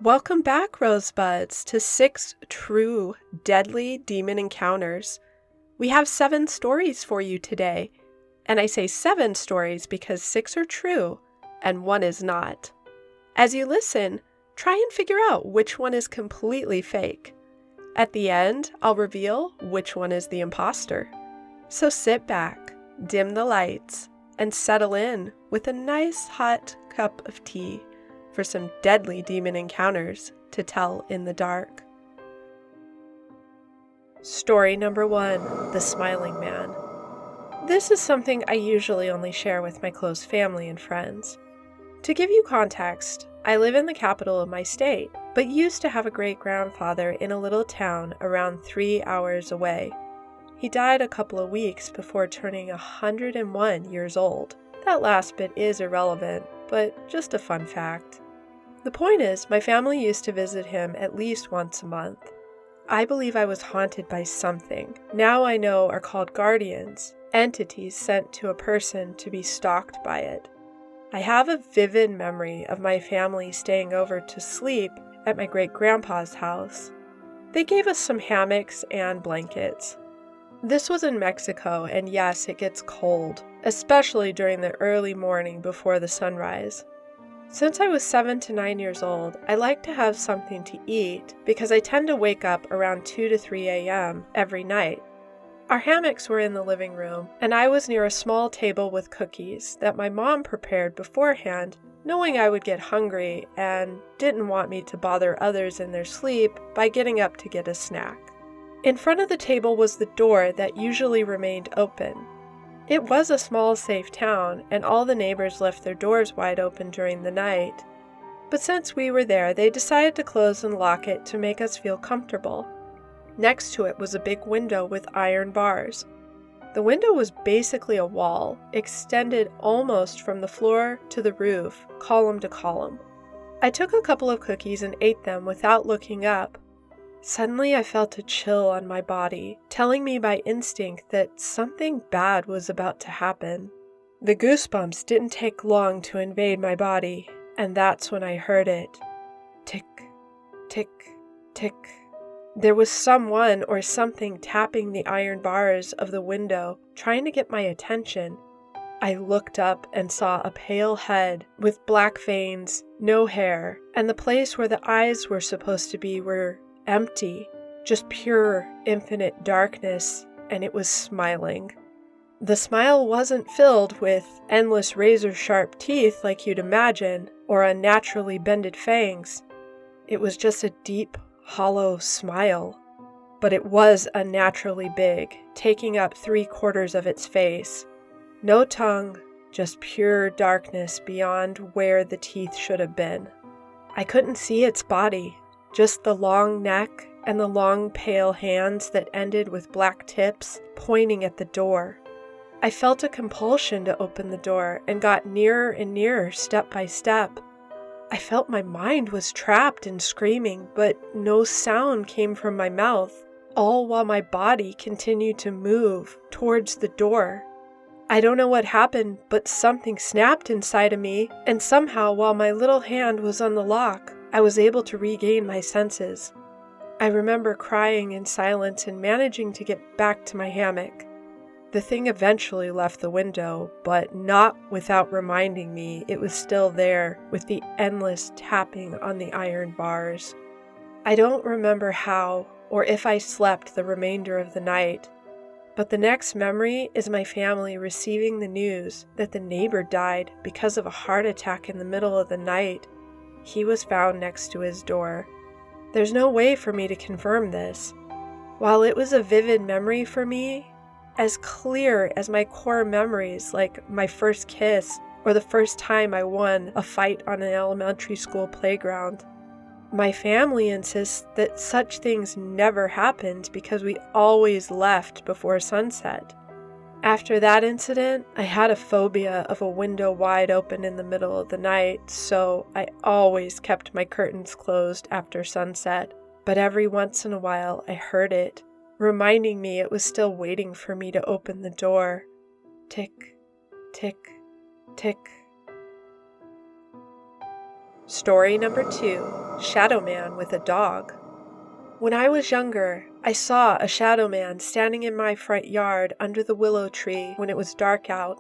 Welcome back, Rosebuds, to 6 true deadly demon encounters. We have 7 stories for you today, and I say 7 stories because 6 are true and 1 is not. As you listen, try and figure out which one is completely fake. At the end, I'll reveal which one is the imposter. So sit back, dim the lights, and settle in with a nice hot cup of tea for some deadly demon encounters to tell in the dark. Story number 1, The Smiling Man. This is something I usually only share with my close family and friends. To give you context, I live in the capital of my state, but used to have a great-grandfather in a little town around 3 hours away. He died a couple of weeks before turning 101 years old. That last bit is irrelevant, but just a fun fact. The point is, my family used to visit him at least once a month. I believe I was haunted by something, now I know are called guardians, entities sent to a person to be stalked by it. I have a vivid memory of my family staying over to sleep at my great-grandpa's house. They gave us some hammocks and blankets. This was in Mexico, and yes, it gets cold, especially during the early morning before the sunrise. Since I was 7 to 9 years old, I like to have something to eat because I tend to wake up around 2 to 3 a.m. every night. Our hammocks were in the living room, and I was near a small table with cookies that my mom prepared beforehand, knowing I would get hungry and didn't want me to bother others in their sleep by getting up to get a snack. In front of the table was the door that usually remained open. It was a small, safe town, and all the neighbors left their doors wide open during the night. But since we were there, they decided to close and lock it to make us feel comfortable. Next to it was a big window with iron bars. The window was basically a wall, extended almost from the floor to the roof, column to column. I took a couple of cookies and ate them without looking up. Suddenly I felt a chill on my body, telling me by instinct that something bad was about to happen. The goosebumps didn't take long to invade my body, and that's when I heard it. Tick, tick, tick. There was someone or something tapping the iron bars of the window, trying to get my attention. I looked up and saw a pale head with black veins, no hair, and the place where the eyes were supposed to be were empty, just pure, infinite darkness, and it was smiling. The smile wasn't filled with endless razor-sharp teeth like you'd imagine, or unnaturally bended fangs. It was just a deep, hollow smile. But it was unnaturally big, taking up 3/4 of its face. No tongue, just pure darkness beyond where the teeth should have been. I couldn't see its body, just the long neck and the long pale hands that ended with black tips pointing at the door. I felt a compulsion to open the door and got nearer and nearer step by step. I felt my mind was trapped in screaming, but no sound came from my mouth, all while my body continued to move towards the door. I don't know what happened, but something snapped inside of me, and somehow while my little hand was on the lock, I was able to regain my senses. I remember crying in silence and managing to get back to my hammock. The thing eventually left the window, but not without reminding me it was still there with the endless tapping on the iron bars. I don't remember how or if I slept the remainder of the night, but the next memory is my family receiving the news that the neighbor died because of a heart attack in the middle of the night. He was found next to his door. There's no way for me to confirm this. While it was a vivid memory for me, as clear as my core memories like my first kiss or the first time I won a fight on an elementary school playground, my family insists that such things never happened because we always left before sunset. After that incident, I had a phobia of a window wide open in the middle of the night, so I always kept my curtains closed after sunset. But every once in a while I heard it, reminding me it was still waiting for me to open the door. Tick, tick, tick. Story number 2, Shadow Man with a dog. When I was younger, I saw a shadow man standing in my front yard under the willow tree when it was dark out.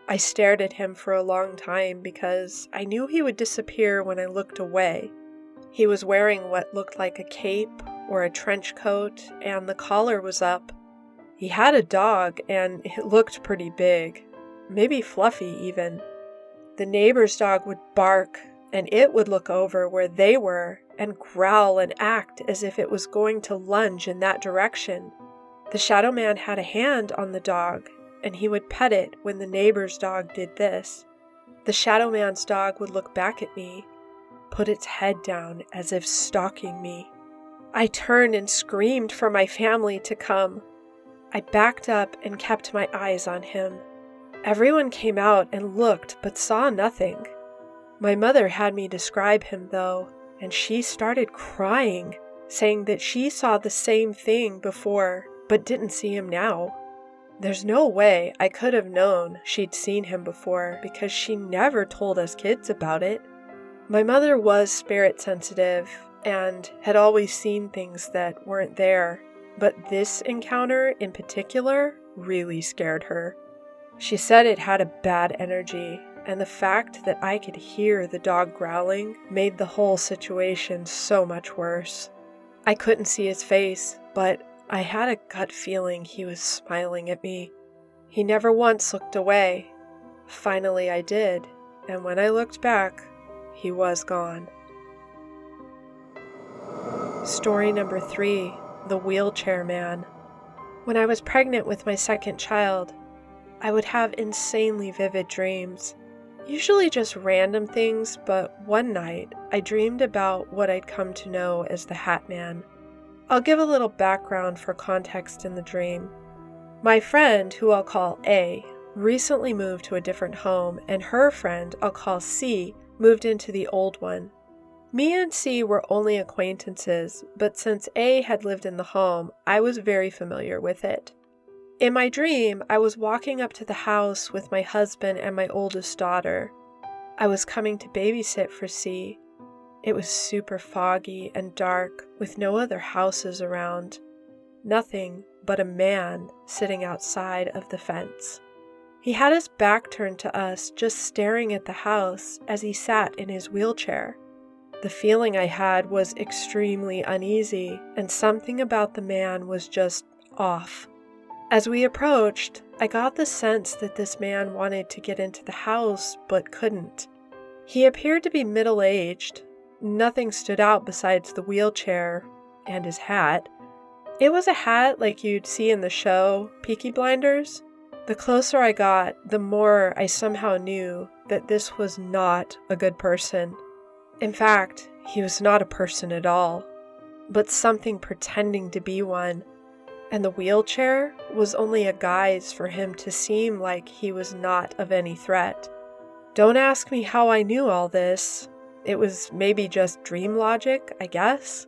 I stared at him for a long time because I knew he would disappear when I looked away. He was wearing what looked like a cape or a trench coat, and the collar was up. He had a dog, and it looked pretty big, maybe fluffy even. The neighbor's dog would bark, and it would look over where they were and growl and act as if it was going to lunge in that direction. The shadow man had a hand on the dog, and he would pet it when the neighbor's dog did this. The shadow man's dog would look back at me, put its head down as if stalking me. I turned and screamed for my family to come. I backed up and kept my eyes on him. Everyone came out and looked but saw nothing. My mother had me describe him though, and she started crying, saying that she saw the same thing before but didn't see him now. There's no way I could have known she'd seen him before because she never told us kids about it. My mother was spirit sensitive and had always seen things that weren't there, but this encounter in particular really scared her. She said it had a bad energy, and the fact that I could hear the dog growling made the whole situation so much worse. I couldn't see his face, but I had a gut feeling he was smiling at me. He never once looked away. Finally I did, and when I looked back, he was gone. Story number 3, The Wheelchair Man. When I was pregnant with my second child, I would have insanely vivid dreams. Usually just random things, but one night I dreamed about what I'd come to know as the Hat Man. I'll give a little background for context in the dream. My friend, who I'll call A, recently moved to a different home, and her friend, I'll call C, moved into the old one. Me and C were only acquaintances, but since A had lived in the home, I was very familiar with it. In my dream, I was walking up to the house with my husband and my oldest daughter. I was coming to babysit for C. It was super foggy and dark, with no other houses around. Nothing but a man sitting outside of the fence. He had his back turned to us, just staring at the house as he sat in his wheelchair. The feeling I had was extremely uneasy, and something about the man was just off. As we approached, I got the sense that this man wanted to get into the house, but couldn't. He appeared to be middle-aged. Nothing stood out besides the wheelchair and his hat. It was a hat like you'd see in the show, Peaky Blinders. The closer I got, the more I somehow knew that this was not a good person. In fact, he was not a person at all, but something pretending to be one. And the wheelchair was only a guise for him to seem like he was not of any threat. Don't ask me how I knew all this. It was maybe just dream logic, I guess.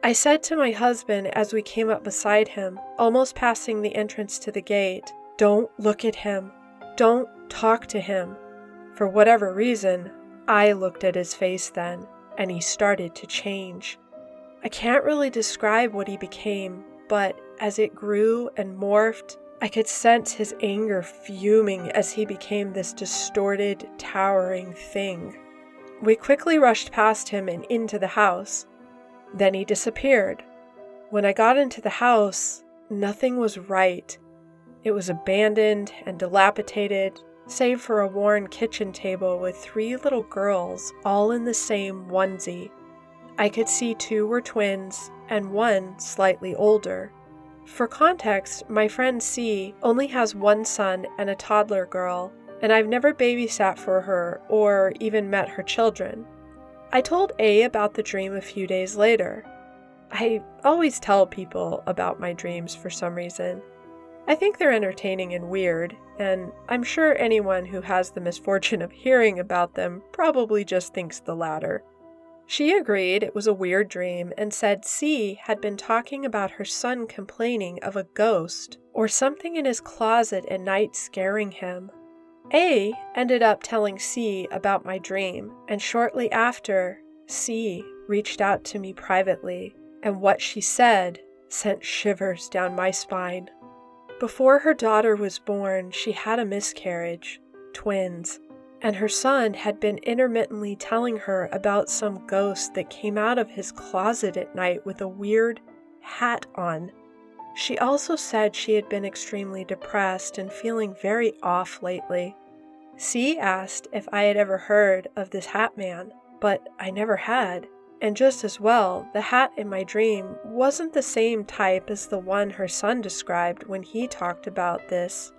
I said to my husband as we came up beside him, almost passing the entrance to the gate, "Don't look at him. Don't talk to him." For whatever reason, I looked at his face then, and he started to change. I can't really describe what he became, but as it grew and morphed, I could sense his anger fuming as he became this distorted, towering thing. We quickly rushed past him and into the house. Then he disappeared. When I got into the house, nothing was right. It was abandoned and dilapidated, save for a worn kitchen table with 3 little girls, all in the same onesie. I could see 2 were twins, and 1 slightly older. For context, my friend C only has 1 son and a toddler girl, and I've never babysat for her or even met her children. I told A about the dream a few days later. I always tell people about my dreams for some reason. I think they're entertaining and weird, and I'm sure anyone who has the misfortune of hearing about them probably just thinks the latter. She agreed it was a weird dream and said C had been talking about her son complaining of a ghost or something in his closet at night scaring him. A ended up telling C about my dream, and shortly after, C reached out to me privately, and what she said sent shivers down my spine. Before her daughter was born, she had a miscarriage, twins, and her son had been intermittently telling her about some ghost that came out of his closet at night with a weird hat on. She also said she had been extremely depressed and feeling very off lately. C asked if I had ever heard of this hat man, but I never had. And just as well, the hat in my dream wasn't the same type as the one her son described when he talked about this.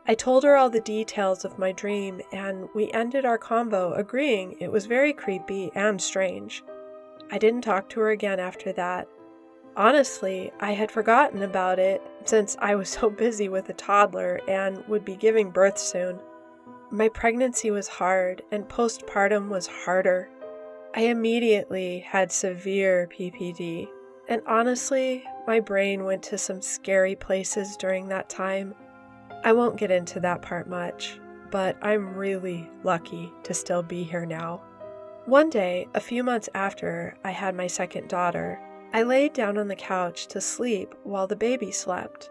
I told her all the details of my dream, and we ended our convo agreeing it was very creepy and strange. I didn't talk to her again after that. Honestly, I had forgotten about it since I was so busy with a toddler and would be giving birth soon. My pregnancy was hard, and postpartum was harder. I immediately had severe PPD, and honestly, my brain went to some scary places during that time. I won't get into that part much, but I'm really lucky to still be here now. One day, a few months after I had my second daughter, I laid down on the couch to sleep while the baby slept.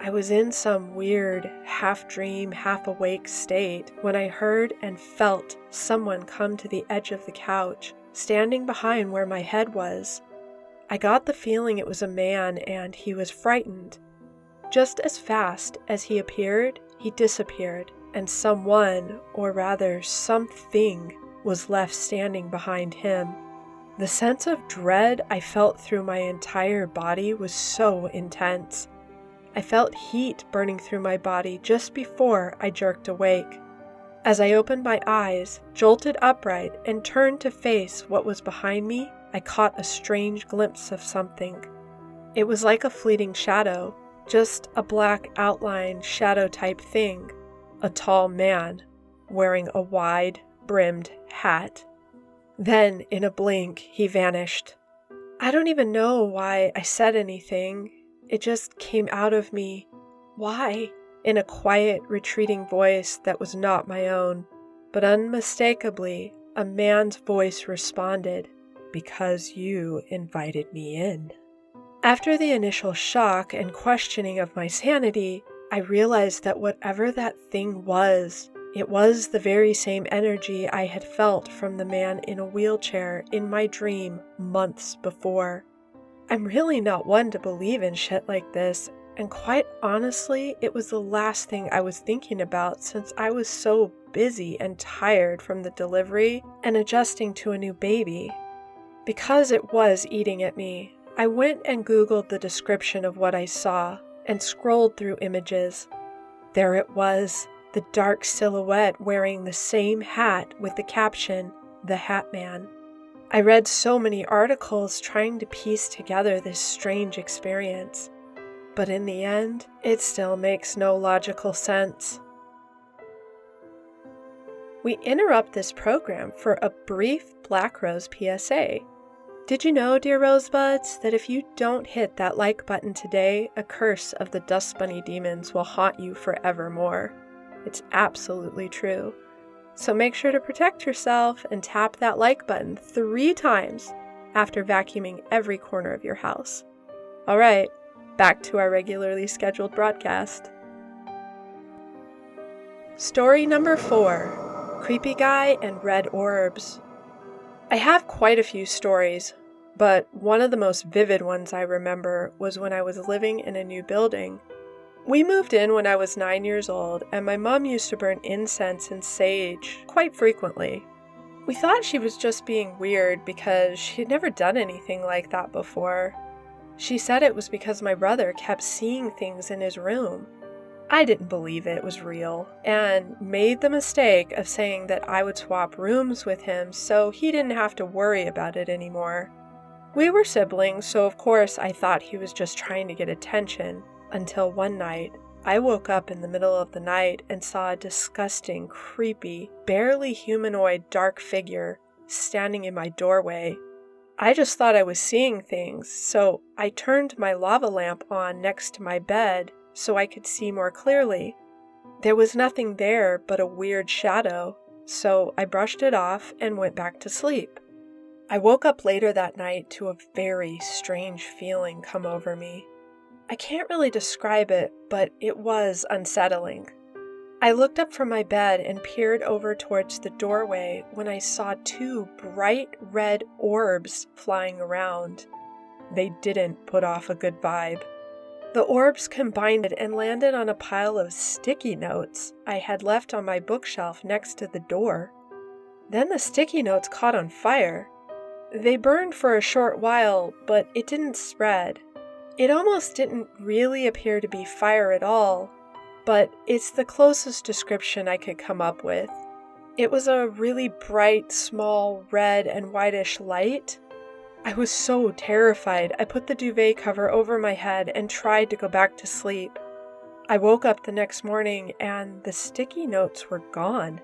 I was in some weird, half-dream, half-awake state when I heard and felt someone come to the edge of the couch, standing behind where my head was. I got the feeling it was a man and he was frightened. Just as fast as he appeared, he disappeared, and someone, or rather something, was left standing behind him. The sense of dread I felt through my entire body was so intense. I felt heat burning through my body just before I jerked awake. As I opened my eyes, jolted upright, and turned to face what was behind me, I caught a strange glimpse of something. It was like a fleeting shadow, just a black outline shadow-type thing. A tall man, wearing a wide-brimmed hat. Then, in a blink, he vanished. I don't even know why I said anything. It just came out of me. Why? In a quiet, retreating voice that was not my own. But unmistakably, a man's voice responded, "Because you invited me in." After the initial shock and questioning of my sanity, I realized that whatever that thing was, it was the very same energy I had felt from the man in a wheelchair in my dream months before. I'm really not one to believe in shit like this, and quite honestly, it was the last thing I was thinking about since I was so busy and tired from the delivery and adjusting to a new baby. Because it was eating at me, I went and Googled the description of what I saw and scrolled through images. There it was, the dark silhouette wearing the same hat with the caption, "The Hat Man." I read so many articles trying to piece together this strange experience, but in the end, it still makes no logical sense. We interrupt this program for a brief Black Rose PSA. Did you know, dear Rosebuds, that if you don't hit that like button today, a curse of the Dust Bunny demons will haunt you forevermore? It's absolutely true. So make sure to protect yourself and tap that like button 3 times after vacuuming every corner of your house. All right, back to our regularly scheduled broadcast. Story number 4, Creepy Guy and Red Orbs. I have quite a few stories, but one of the most vivid ones I remember was when I was living in a new building. We moved in when I was 9 years old, and my mom used to burn incense and sage quite frequently. We thought she was just being weird because she had never done anything like that before. She said it was because my brother kept seeing things in his room. I didn't believe it was real, and made the mistake of saying that I would swap rooms with him so he didn't have to worry about it anymore. We were siblings, so of course I thought he was just trying to get attention. Until one night, I woke up in the middle of the night and saw a disgusting, creepy, barely humanoid dark figure standing in my doorway. I just thought I was seeing things, so I turned my lava lamp on next to my bed so I could see more clearly. There was nothing there but a weird shadow, so I brushed it off and went back to sleep. I woke up later that night to a very strange feeling come over me. I can't really describe it, but it was unsettling. I looked up from my bed and peered over towards the doorway when I saw two bright red orbs flying around. They didn't put off a good vibe. The orbs combined and landed on a pile of sticky notes I had left on my bookshelf next to the door. Then the sticky notes caught on fire. They burned for a short while, but it didn't spread. It almost didn't really appear to be fire at all, but it's the closest description I could come up with. It was a really bright, small, red and whitish light. I was so terrified, I put the duvet cover over my head and tried to go back to sleep. I woke up the next morning and the sticky notes were gone.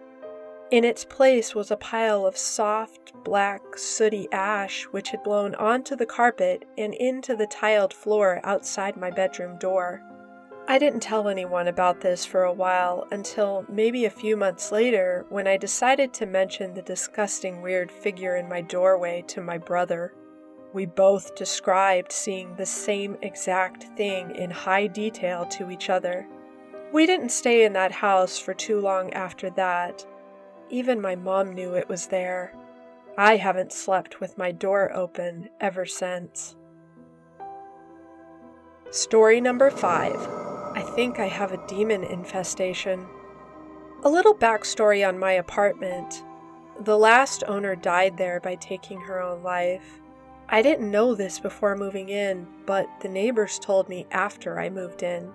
In its place was a pile of soft, black, sooty ash which had blown onto the carpet and into the tiled floor outside my bedroom door. I didn't tell anyone about this for a while until maybe a few months later when I decided to mention the disgusting weird figure in my doorway to my brother. We both described seeing the same exact thing in high detail to each other. We didn't stay in that house for too long after that. Even my mom knew it was there. I haven't slept with my door open ever since. Story number 5. I think I have a demon infestation. A little backstory on my apartment. The last owner died there by taking her own life. I didn't know this before moving in, but the neighbors told me after I moved in.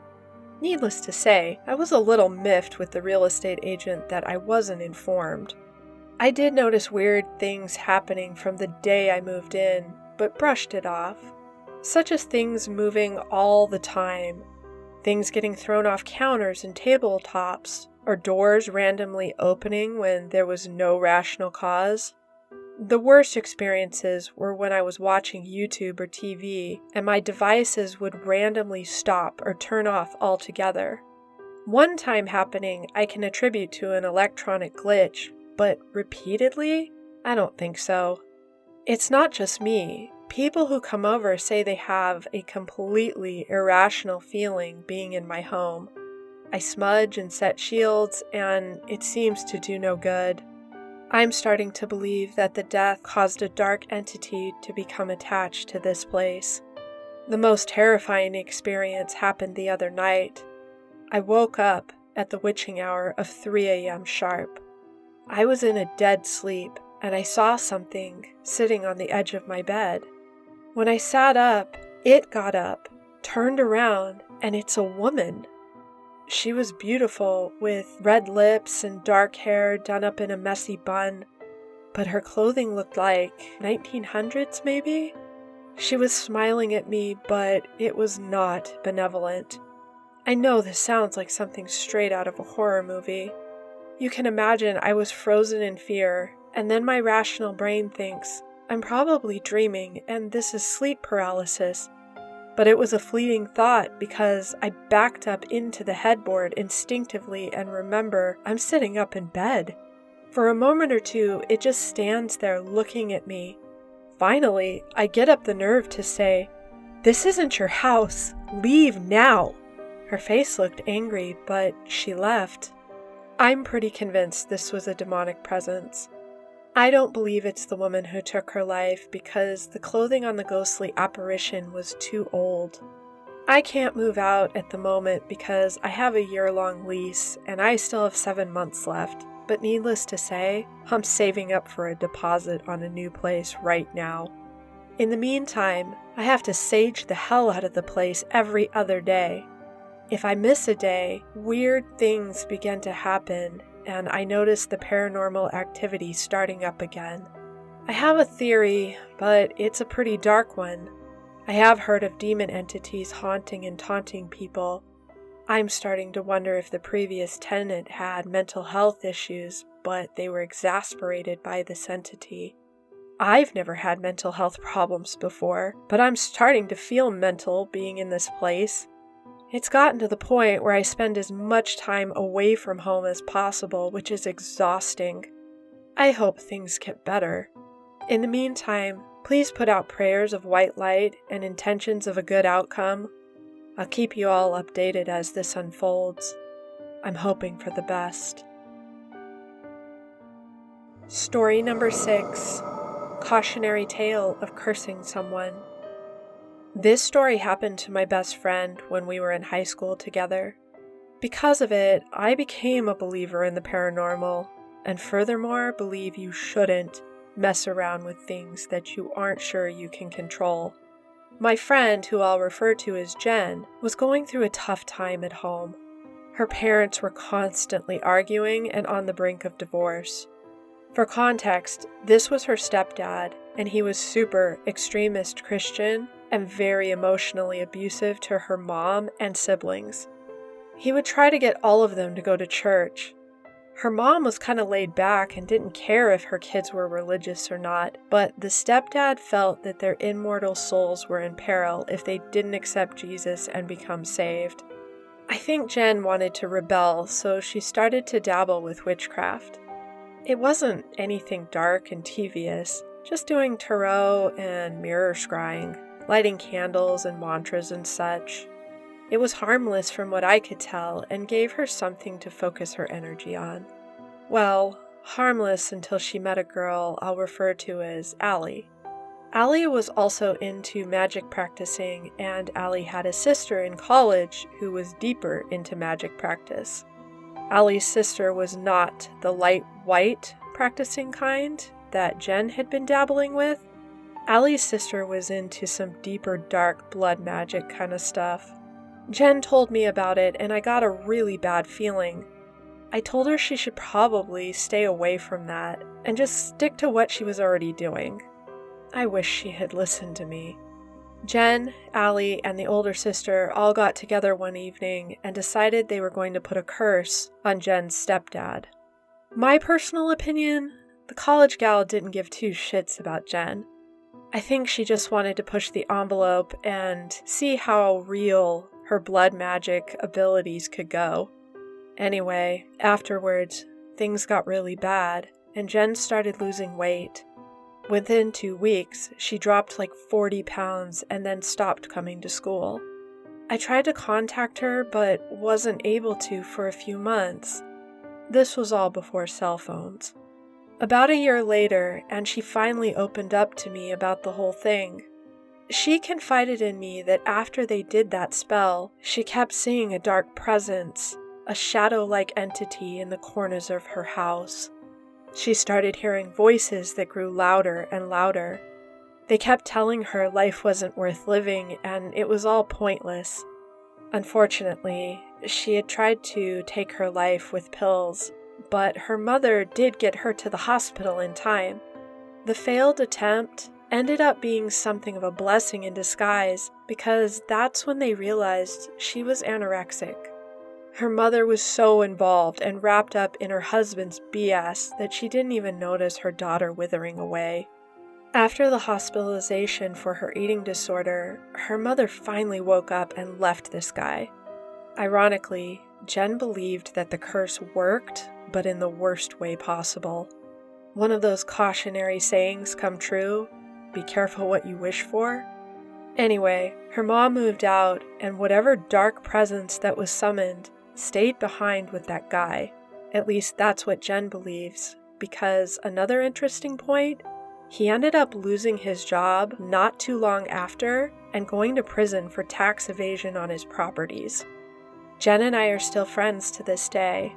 Needless to say, I was a little miffed with the real estate agent that I wasn't informed. I did notice weird things happening from the day I moved in, but brushed it off. Such as things moving all the time, things getting thrown off counters and tabletops, or doors randomly opening when there was no rational cause. The worst experiences were when I was watching YouTube or TV and my devices would randomly stop or turn off altogether. One time happening I can attribute to an electronic glitch, but repeatedly? I don't think so. It's not just me. People who come over say they have a completely irrational feeling being in my home. I smudge and set shields, and it seems to do no good. I'm starting to believe that the death caused a dark entity to become attached to this place. The most terrifying experience happened the other night. I woke up at the witching hour of 3 a.m. sharp. I was in a dead sleep, and I saw something sitting on the edge of my bed. When I sat up, it got up, turned around, and it's a woman. She was beautiful, with red lips and dark hair done up in a messy bun, but her clothing looked like 1900s maybe? She was smiling at me, but it was not benevolent. I know this sounds like something straight out of a horror movie. You can imagine I was frozen in fear, and then my rational brain thinks, I'm probably dreaming and this is sleep paralysis. But it was a fleeting thought because I backed up into the headboard instinctively and remember I'm sitting up in bed. For a moment or two, it just stands there looking at me. Finally, I get up the nerve to say, "This isn't your house. Leave now." Her face looked angry, but she left. I'm pretty convinced this was a demonic presence. I don't believe it's the woman who took her life because the clothing on the ghostly apparition was too old. I can't move out at the moment because I have a year-long lease and I still have 7 months left, but needless to say, I'm saving up for a deposit on a new place right now. In the meantime, I have to sage the hell out of the place every other day. If I miss a day, weird things begin to happen and I notice the paranormal activity starting up again. I have a theory, but it's a pretty dark one. I have heard of demon entities haunting and taunting people. I'm starting to wonder if the previous tenant had mental health issues, but they were exasperated by this entity. I've never had mental health problems before, but I'm starting to feel mental being in this place. It's gotten to the point where I spend as much time away from home as possible, which is exhausting. I hope things get better. In the meantime, please put out prayers of white light and intentions of a good outcome. I'll keep you all updated as this unfolds. I'm hoping for the best. Story number 6. Cautionary Tale of Cursing Someone. This story happened to my best friend when we were in high school together. Because of it, I became a believer in the paranormal, and furthermore believe you shouldn't mess around with things that you aren't sure you can control. My friend, who I'll refer to as Jen, was going through a tough time at home. Her parents were constantly arguing and on the brink of divorce. For context, this was her stepdad, and he was super extremist Christian and very emotionally abusive to her mom and siblings. He would try to get all of them to go to church. Her mom was kind of laid back and didn't care if her kids were religious or not, but the stepdad felt that their immortal souls were in peril if they didn't accept Jesus and become saved. I think Jen wanted to rebel, so she started to dabble with witchcraft. It wasn't anything dark and devious, just doing tarot and mirror scrying, lighting candles and mantras and such. It was harmless from what I could tell and gave her something to focus her energy on. Well, harmless until she met a girl I'll refer to as Allie. Allie was also into magic practicing, and Allie had a sister in college who was deeper into magic practice. Allie's sister was not the light white practicing kind that Jen had been dabbling with. Allie's sister was into some deeper dark blood magic kind of stuff. Jen told me about it and I got a really bad feeling. I told her she should probably stay away from that and just stick to what she was already doing. I wish she had listened to me. Jen, Allie, and the older sister all got together one evening and decided they were going to put a curse on Jen's stepdad. My personal opinion, the college gal didn't give two shits about Jen. I think she just wanted to push the envelope and see how real her blood magic abilities could go. Anyway, afterwards, things got really bad, and Jen started losing weight. Within 2 weeks, she dropped like 40 pounds and then stopped coming to school. I tried to contact her, but wasn't able to for a few months. This was all before cell phones. About a year later, and she finally opened up to me about the whole thing. She confided in me that after they did that spell, she kept seeing a dark presence, a shadow-like entity in the corners of her house. She started hearing voices that grew louder and louder. They kept telling her life wasn't worth living and it was all pointless. Unfortunately, she had tried to take her life with pills, but her mother did get her to the hospital in time. The failed attempt ended up being something of a blessing in disguise because that's when they realized she was anorexic. Her mother was so involved and wrapped up in her husband's BS that she didn't even notice her daughter withering away. After the hospitalization for her eating disorder, her mother finally woke up and left this guy. Ironically, Jen believed that the curse worked, but in the worst way possible. One of those cautionary sayings come true, be careful what you wish for. Anyway, her mom moved out, and whatever dark presence that was summoned stayed behind with that guy. At least that's what Jen believes, because another interesting point, he ended up losing his job not too long after and going to prison for tax evasion on his properties. Jen and I are still friends to this day.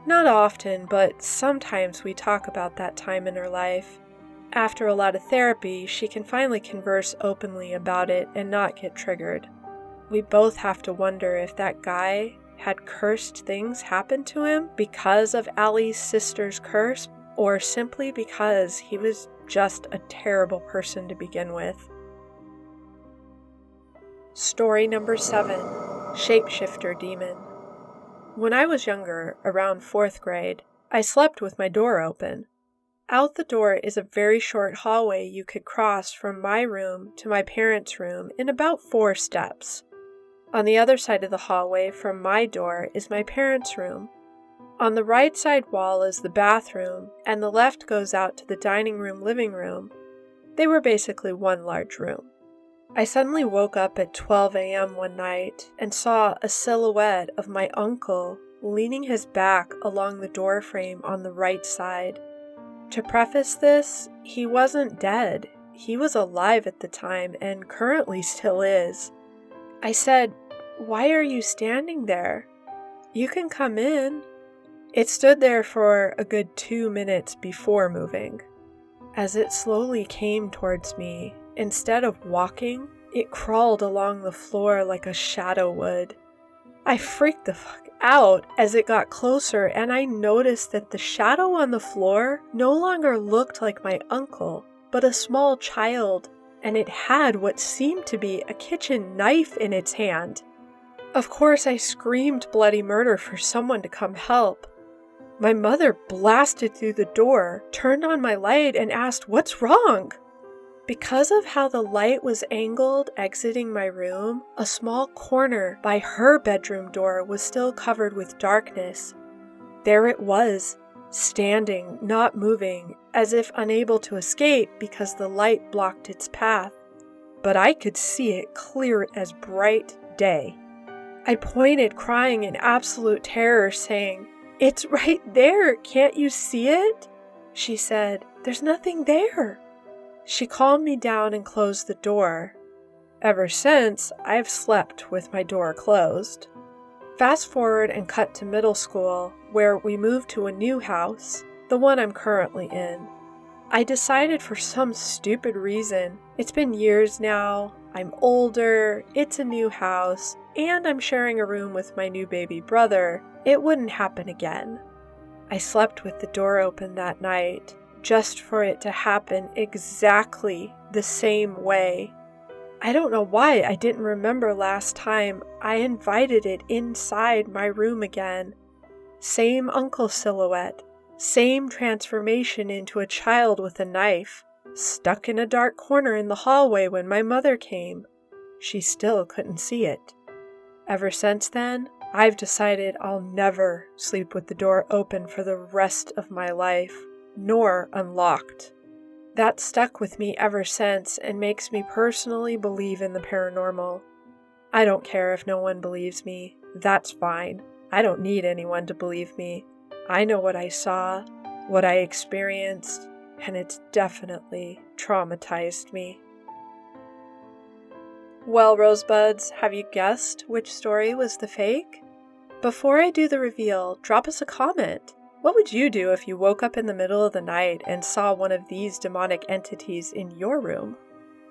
Not often, but sometimes we talk about that time in her life. After a lot of therapy, she can finally converse openly about it and not get triggered. We both have to wonder if that guy had cursed things happen to him because of Allie's sister's curse, or simply because he was just a terrible person to begin with. Story number 7, Shapeshifter Demon. When I was younger, around 4th grade, I slept with my door open. Out the door is a very short hallway you could cross from my room to my parents' room in about 4 steps. On the other side of the hallway from my door is my parents' room. On the right side wall is the bathroom, and the left goes out to the dining room, living room, They were basically one large room. I suddenly woke up at 12 a.m. one night and saw a silhouette of my uncle leaning his back along the doorframe on the right side. To preface this, he wasn't dead. He was alive at the time and currently still is. I said, "Why are you standing there? You can come in." It stood there for a good 2 minutes before moving. As it slowly came towards me, instead of walking, it crawled along the floor like a shadow would. I freaked the fuck out as it got closer, and I noticed that the shadow on the floor no longer looked like my uncle, but a small child, and it had what seemed to be a kitchen knife in its hand. Of course, I screamed bloody murder for someone to come help. My mother blasted through the door, turned on my light, and asked, "What's wrong?" Because of how the light was angled exiting my room, a small corner by her bedroom door was still covered with darkness. There it was, standing, not moving, as if unable to escape because the light blocked its path. But I could see it clear as bright day. I pointed, crying in absolute terror, saying, "It's right there, can't you see it?" She said, "There's nothing there." She calmed me down and closed the door. Ever since, I've slept with my door closed. Fast forward and cut to middle school, where we moved to a new house, the one I'm currently in. I decided for some stupid reason, it's been years now, I'm older, it's a new house, and I'm sharing a room with my new baby brother, it wouldn't happen again. I slept with the door open that night, just for it to happen exactly the same way. I don't know why I didn't remember last time I invited it inside my room again. Same uncle silhouette, same transformation into a child with a knife, stuck in a dark corner in the hallway when my mother came. She still couldn't see it. Ever since then, I've decided I'll never sleep with the door open for the rest of my life, nor unlocked. That stuck with me ever since and makes me personally believe in the paranormal. I don't care if no one believes me. That's fine. I don't need anyone to believe me. I know what I saw, what I experienced, and it's definitely traumatized me. Well, Rosebuds, have you guessed which story was the fake? Before I do the reveal, drop us a comment. What would you do if you woke up in the middle of the night and saw one of these demonic entities in your room?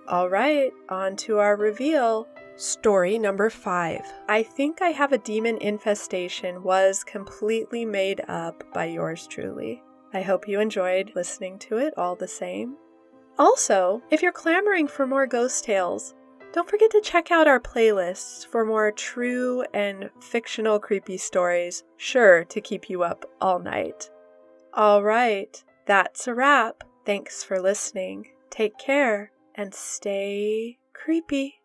Alright, on to our reveal. Story number 5. I Think I Have a Demon Infestation was completely made up by yours truly. I hope you enjoyed listening to it all the same. Also, if you're clamoring for more ghost tales, don't forget to check out our playlists for more true and fictional creepy stories, sure to keep you up all night. Alright, that's a wrap. Thanks for listening. Take care and stay creepy.